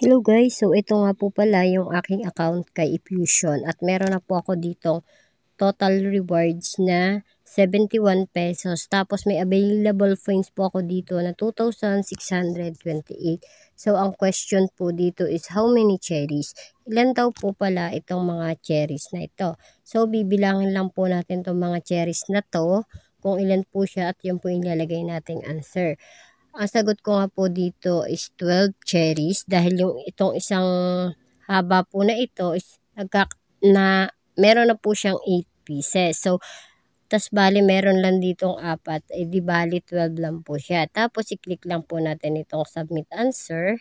Hello guys, so ito nga po pala yung aking account kay Effusion at meron na po ako ditong total rewards na 71 pesos. Tapos may available points po ako dito na 2,628. So ang question po dito is how many cherries? Ilan daw po pala itong mga cherries na ito? So bibilangin lang po natin itong mga cherries na to kung ilan po siya at yun po yung ilalagay nating answer. Ang sagot ko nga po dito is 12 cherries dahil yung itong isang haba po na ito is meron na po siyang 8 pieces. So, tas bali meron lang ditong 4, di bali 12 lang po siya. Tapos i-click lang po natin itong submit answer.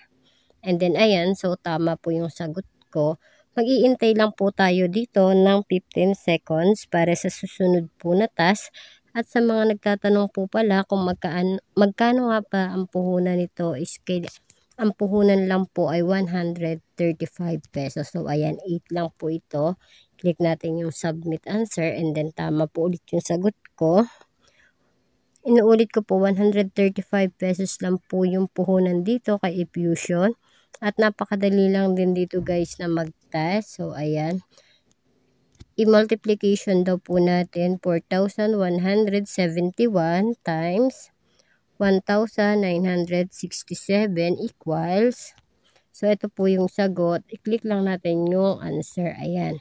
And then ayan, so tama po yung sagot ko. Mag-iintay lang po tayo dito ng 15 seconds para sa susunod po na task. At sa mga nagtatanong po pala kung magkano nga pa ang puhunan nito is ang puhunan lang po ay 135 pesos. So ayan, 8 lang po ito. Click natin yung submit answer and then tama po ulit yung sagot ko. Inuulit ko po, 135 pesos lang po yung puhunan dito kay Effusion. At napakadali lang din dito guys na mag-test. So ayan. I-multiplication daw po natin 4,171 times 1,967 equals. So ito po yung sagot. I-click lang natin yung answer. Ayan.